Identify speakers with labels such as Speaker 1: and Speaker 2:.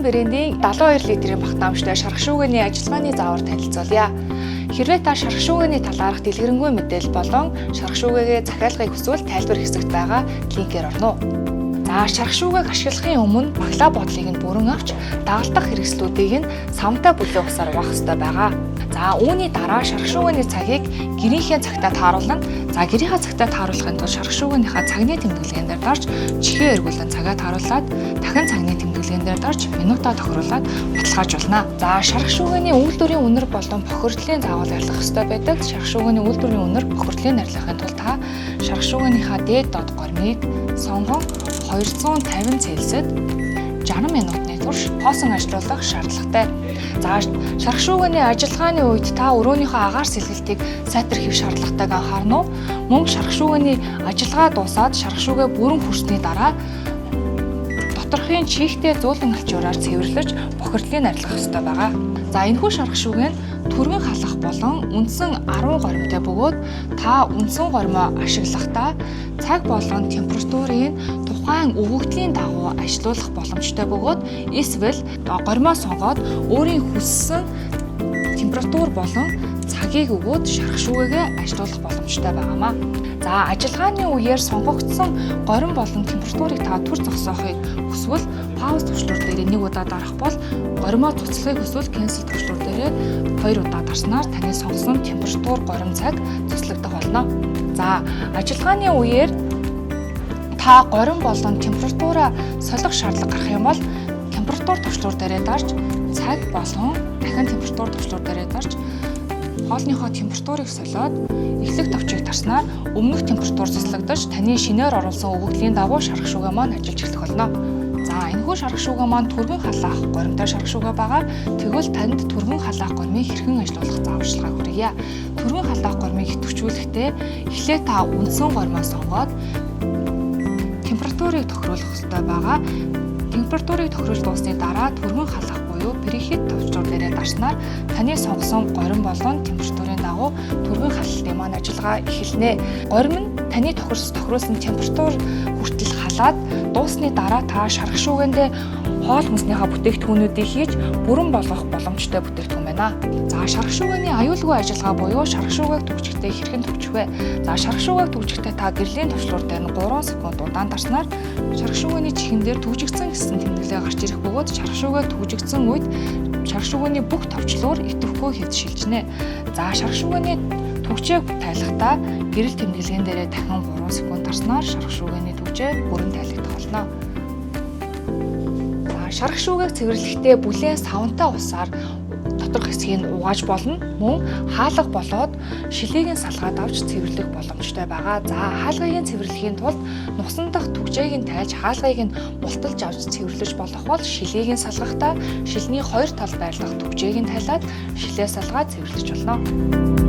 Speaker 1: брендийн 72 литрийн багтаамжтай шарах шүүгээний ажиллагааны заавар танилцуулъя. Хэрвээ та шарах шүүгээний талаарх дэлгэрэнгүй мэдээлэл болон шарах шүүгээгээ захиалгыг хүсвэл тайлбар хэсэгт байгаа линкээр орно. Шарах шүүгээг ашиглахын өмнө баглаа бодлыг нь бүрэн авч дагалдах хэрэгслүүдийг нь самтай бүлээн усаар угаах ёстой байгаа. Үүний дараа шарах шүүгээний цагийг гэрийнхээ цагтаа тааруулна. Гэрийнхээ цагтаа тааруулахын тулд шарах шүүгээнийхээ цагны тэмдэглэгээр дээр дарж чихээ эргүүлэн цагаа тааруулаад дахин цагны тэмдэглэгээр дээр дарж минутаа тохируулаад баталгаажуулна. Шарах шүүгээний үйлдвэрийн үнэр болон бохирдлын заавал арилгах ёстой байдаг. Шарах шүүгээний үйлдвэрийн үнэр бохирдлыг арилгахын тулд та шарах шүүгээнийхээ дээд доод гормыг сонгон 250 Цельсиэд 60 минутны турш хоосон ажилуулах шаардлагатай. Шарах шүүгээний ажиллагааны үед та өрөөнийхөө агаар сэлгэлтийг сайтар хийх шаардлагатайг анхаарна уу? Мөн шарах шүүгээний ажиллагаа дуусаад шарах шүүгээ бүрэн хүрсний дараа доторхын чихтэй зөөлөн алчуураар цэвэрлэж бохирдлыг арилгах ёстой байгаа. Энэхүү шарах шүүгээ нь түргэн халах болон үндсэн 10 горимтой бөгөөд та үндсэн горимоо ашиглахдаа цаг болон температурыг тухайн өгөгдлийн дагуу ажилуулах боломжтой бөгөөд эсвэл горимоо сонгоод өөрийн хүссэн температур болон цагийг өгөөд шарах шүүгээгээ ажилуулах боломжтой байгаамаа. Ажиллагааны үеэр сонгогдсон горим болон температурыг та түр зогсоохыг хүсвэл пауз төвчлөр дээр нэг удаа дарах бол горимоо цуцлахыг хүсвэл cancel төвчлөр дээр 2 удаа дарснаар таны сонгосон температур горим цаг цуцлагдах болно. Ажиллагааны үеэр та горим болон температураа солих шаардлага гарах юм бол температур төвчлөр дээр дарж цаг болон дахин температур төвчлөр дээр дарж хоолныхоо температурыг солиод эхлэх товчийг тарснаар өмнөх температур цуцлагдаж таны шинээр оруулсан өгөгдлийн дагуу шарах шүүгээ маань ажиллаж эхлэх болно. Энэхүү шарах шүүгээ маань түргэн халаах горимтой шарах шүүгээ байгаа. Тэгвэл танд түргэн халаах гормыг хэрхэн ажилуулах зааварчилгааг хүргье. Түргэн халаах гормыг идэвхжүүлэхдээ эхлээ та үндсэн гормоо сонгоод температурыг тохируулах ёстой байгаа. Температурыг тохируулж дуусны дараа түргэн халаах буюу прихит товчлуур дээрээ дарснаар таны сонгосон горим болон температурын дагуу түргэн халалтын маань ажиллагаа эхэлнэ. Горим нь таны тохируулсан температур хүртэл халаад дуусны дараа та шарах шүүгээндээ хоол хүнснийхээ бүтээгдэхүүнүүдийг хийж бүрэн болгох боломжтой бүтээгдэхүүн байна. Шарах шүүгээний аюулгүй ажиллагаа буюу шарах шүүгээг төвчгтээ хэрхэн төвчх вэ? Шарах шүүгээг төвчгтээ та гэрлийн төвчлуур дээр нь 3 секунд удаан дарснаар шарах шүүгээний чихэн дээр төвжигдсэн гэсэн тэмдэглээ гарч ирэх бөгөөд шарах шүүгээ төвжигдсэн үед шарах шүүгээний бүх товчлуур идэвхгүй хийж шилжинэ. Шарах шүүгээний төвчээг тайлахдаа гэрэл тэмдэглэгийн дээрээ дахин 3 секунд дарснаар шарах шүүгээний төвчээ бүрэн тайлагдах болно. Шарах шүүгээг цэвэрлэхдээ бүлээн савнтай усаар доторх хэсгийг угааж болно. Мөн хаалга болоод шилэгийн салгаад авч цэвэрлэх боломжтой байгаа. Хаалгыг цэвэрлэхийн тулд нусан дахь түгжээг нь тайлж хаалгыг нь мулталж авч цэвэрлэж болох бол шилэгийг салгахдаа шилний хоёр тал байрлах түгжээг нь тайлаад шилээ салгаад цэвэрлэж болно.